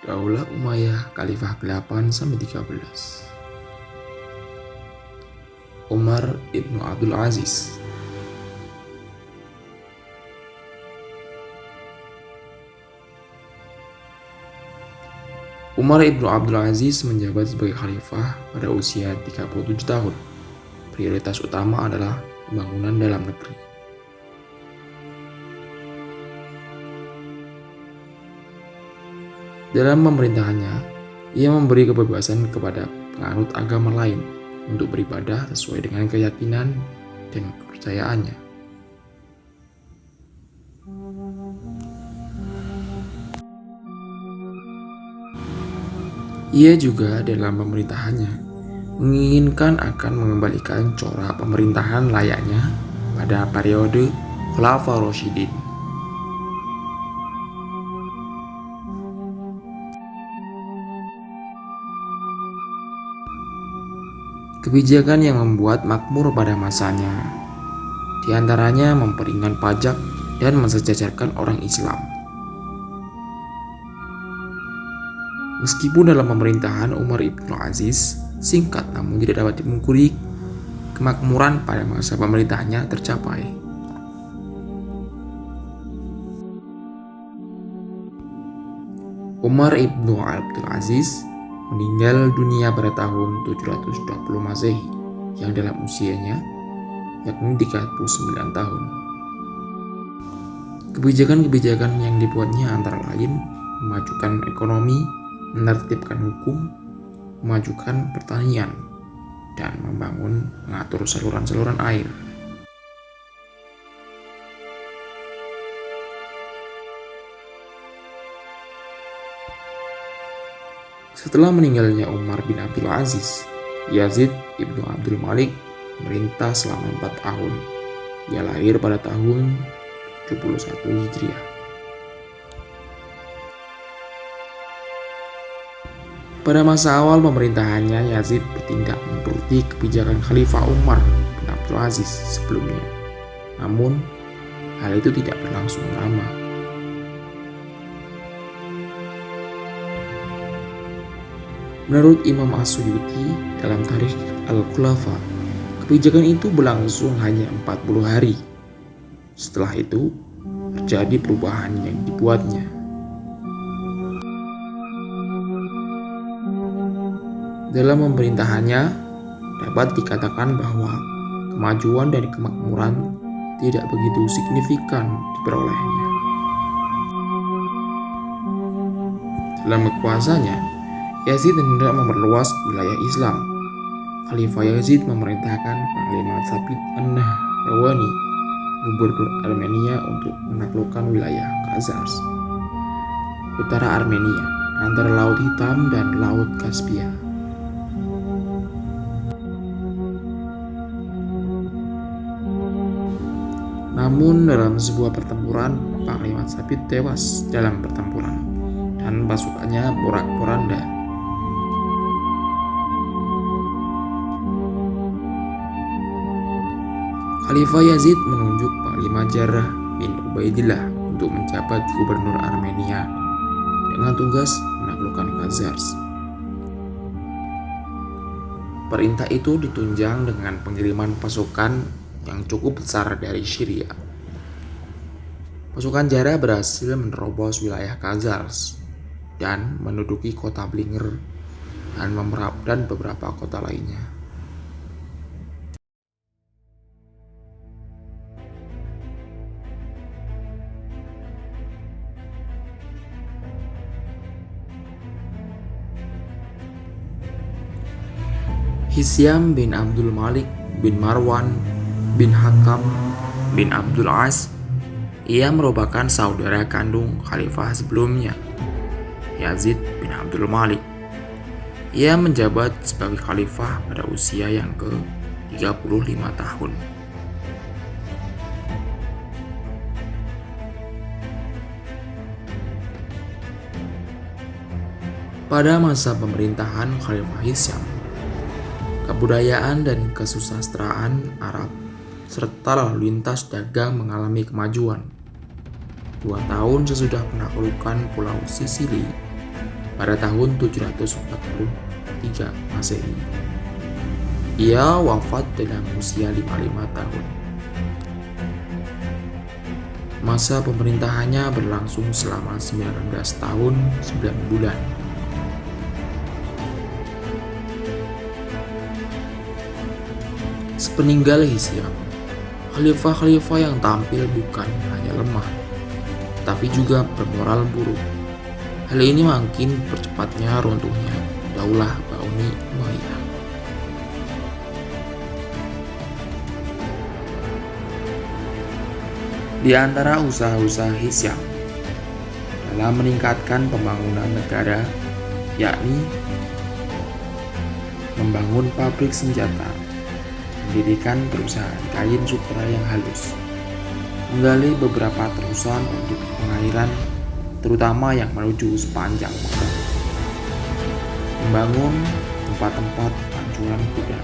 Daulah Umayyah Khalifah ke-8-13. Umar ibnu Abdul Aziz. Umar ibnu Abdul Aziz menjabat sebagai khalifah pada usia 37 tahun. Prioritas utama adalah pembangunan dalam negeri. Dalam pemerintahannya, ia memberi kebebasan kepada penganut agama lain untuk beribadah sesuai dengan keyakinan dan kepercayaannya. Ia juga dalam pemerintahannya menginginkan akan mengembalikan corak pemerintahan layaknya pada periode Khulafaur Rasyidin. Kebijakan yang membuat makmur pada masanya, diantaranya memperingan pajak dan mensejajarkan orang Islam. Meskipun dalam pemerintahan Umar ibn Aziz singkat namun tidak dapat dipungkiri, kemakmuran pada masa pemerintahannya tercapai. Umar ibn Abdul Aziz meninggal dunia pada tahun 720 Masehi yang dalam usianya yakni 39 tahun. Kebijakan-kebijakan yang dibuatnya antara lain memajukan ekonomi, menertibkan hukum, memajukan pertanian, dan mengatur saluran-saluran air. Setelah meninggalnya Umar bin Abdul Aziz, Yazid ibnu Abdul Malik memerintah selama 4 tahun. Ia lahir pada tahun 71 Hijriah. Pada masa awal pemerintahannya, Yazid bertindak menuruti kebijakan Khalifah Umar bin Abdul Aziz sebelumnya. Namun, hal itu tidak berlangsung lama. Menurut Imam As-Suyuti dalam Tarikh Al-Khulafa, kebijakan itu berlangsung hanya 40 hari. Setelah itu, terjadi perubahan yang dibuatnya. Dalam pemerintahannya, dapat dikatakan bahwa kemajuan dan kemakmuran tidak begitu signifikan diperolehnya. Dalam kekuasaannya, Yazid hendak memperluas wilayah Islam. Khalifah Yazid memerintahkan Panglima Thabit an-Nahrawani, gubernur Armenia, untuk menaklukkan wilayah Khazars, utara Armenia, antara Laut Hitam dan Laut Kaspia. Namun dalam sebuah pertempuran, Panglima Thabit tewas dalam pertempuran dan pasukannya porak-poranda. Khalifah Yazid menunjuk Panglima Jarrah bin Ubaidillah untuk menjabat gubernur Armenia dengan tugas menaklukkan Khazars. Perintah itu ditunjang dengan pengiriman pasukan yang cukup besar dari Syria. Pasukan Jarrah berhasil menerobos wilayah Khazars dan menduduki kota Blinger dan beberapa kota lainnya. Hisyam bin Abdul Malik bin Marwan bin Hakam bin Abdul As, ia merupakan saudara kandung khalifah sebelumnya, Yazid bin Abdul Malik. Ia menjabat sebagai khalifah pada usia yang ke-35 tahun. Pada masa pemerintahan Khalifah Hisyam, kebudayaan dan kesusastraan Arab serta lalu lintas dagang mengalami kemajuan. 2 tahun sesudah penaklukan Pulau Sisili, pada tahun 743 Masehi. Ia wafat dalam usia 55 tahun. Masa pemerintahannya berlangsung selama 19 tahun 9 bulan. Sepeninggal Hisham, khalifah-khalifah yang tampil bukan hanya lemah, tapi juga bermoral buruk. Hal ini makin percepatnya runtuhnya Daulah Bani Umayyah. Di antara usaha-usaha Hisham dalam meningkatkan pembangunan negara, yakni membangun pabrik senjata, mendirikan perusahaan kain sutra yang halus, menggali beberapa terusan untuk pengairan, terutama yang menuju sepanjang Mekah, membangun tempat-tempat pancuran kuda.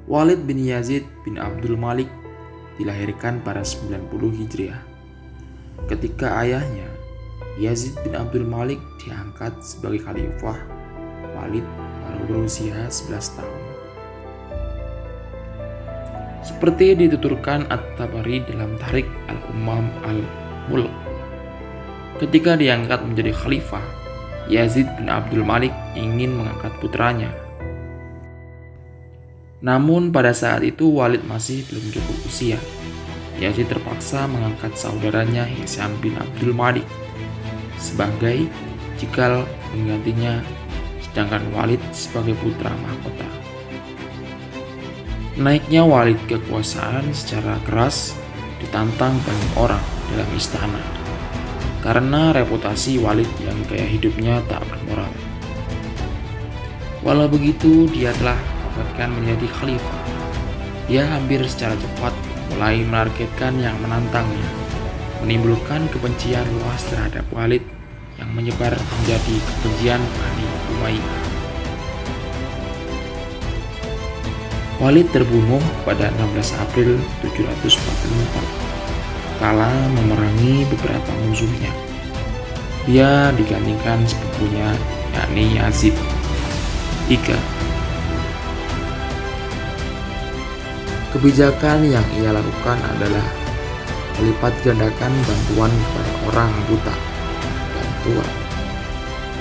Walid bin Yazid bin Abdul Malik dilahirkan pada 90 Hijriah. Ketika ayahnya, Yazid bin Abdul Malik, diangkat sebagai khalifah, Walid baru berusia 11 tahun. Seperti dituturkan At-Tabari dalam Tarikh Al-Ummam Al-Mulk, ketika diangkat menjadi khalifah, Yazid bin Abdul Malik ingin mengangkat putranya. Namun pada saat itu Walid masih belum cukup usia. Yazid terpaksa mengangkat saudaranya Hisham bin Abdul Malik sebagai cikal penggantinya, sedangkan Walid sebagai putra mahkota. Naiknya Walid ke kekuasaan secara keras ditantang banyak orang dalam istana karena reputasi Walid yang gaya hidupnya tak bermoral. Walau begitu, dia telah menjadi khalifah. Dia hampir secara cepat mulai menargetkan yang menantangnya, menimbulkan kebencian luas terhadap Walid yang menyebar menjadi kebencian Bani Umayyah. Walid terbunuh pada 16 April 744 kala memerangi beberapa musuhnya. Dia digantikan sepupunya, yakni Yazid III. Kebijakan yang ia lakukan adalah melipat gandakan bantuan kepada orang buta dan tua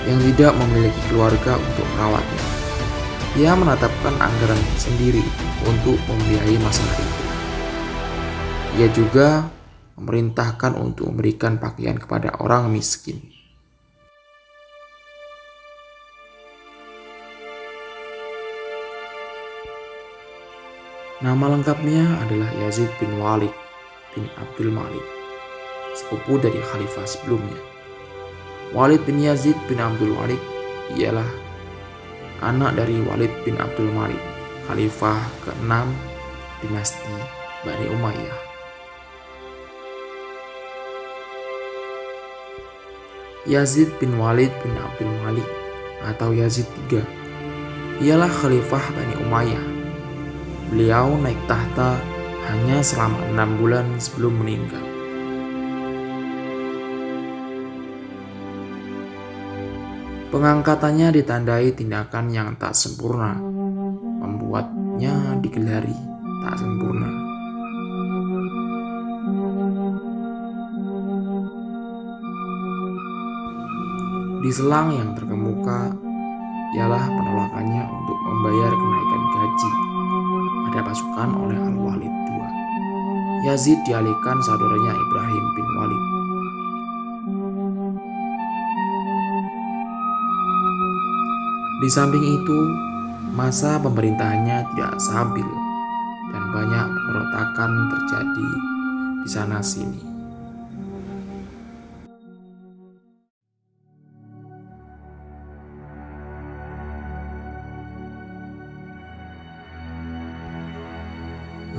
yang tidak memiliki keluarga untuk merawatnya. Ia menetapkan anggaran sendiri untuk membiayai masalah itu. Ia juga memerintahkan untuk memberikan pakaian kepada orang miskin. Nama lengkapnya adalah Yazid bin Walid bin Abdul Malik, sepupu dari khalifah sebelumnya. Walid bin Yazid bin Abdul Malik ialah anak dari Walid bin Abdul Malik, khalifah ke-6 dinasti Bani Umayyah. Yazid bin Walid bin Abdul Malik atau Yazid III ialah khalifah Bani Umayyah. Beliau naik tahta hanya selama 6 bulan sebelum meninggal. Pengangkatannya ditandai tindakan yang tak sempurna, membuatnya digelari tak sempurna. Di selang yang terkemuka ialah penolakannya untuk membayar kenaikan gaji pada pasukan oleh Al-Walid II. Yazid dialihkan saudaranya Ibrahim bin Walid. Di samping itu, masa pemerintahannya tidak stabil dan banyak pemberontakan terjadi di sana-sini.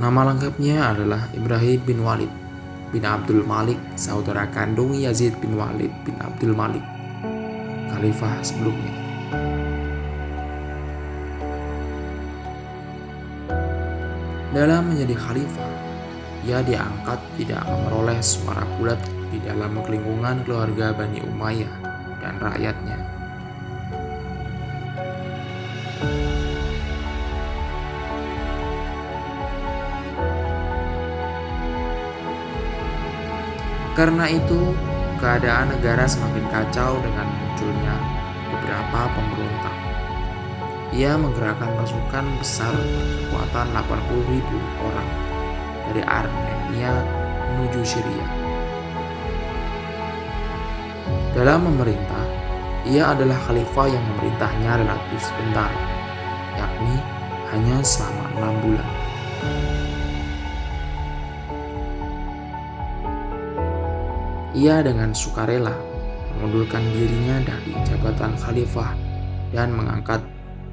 Nama lengkapnya adalah Ibrahim bin Walid bin Abdul Malik, saudara kandung Yazid bin Walid bin Abdul Malik, khalifah sebelumnya. Dalam menjadi khalifah, ia diangkat tidak memperoleh suara bulat di dalam lingkungan keluarga Bani Umayyah dan rakyatnya. Karena itu, keadaan negara semakin kacau dengan munculnya beberapa pemberontak. Ia menggerakkan pasukan besar berkekuatan 80.000 orang dari Armenia menuju Syria. Dalam memerintah, ia adalah khalifah yang memerintahnya relatif sebentar, yakni hanya selama 6 bulan. Ia dengan sukarela mengundurkan dirinya dari jabatan khalifah dan mengangkat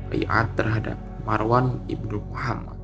baiat terhadap Marwan ibnu Muhammad.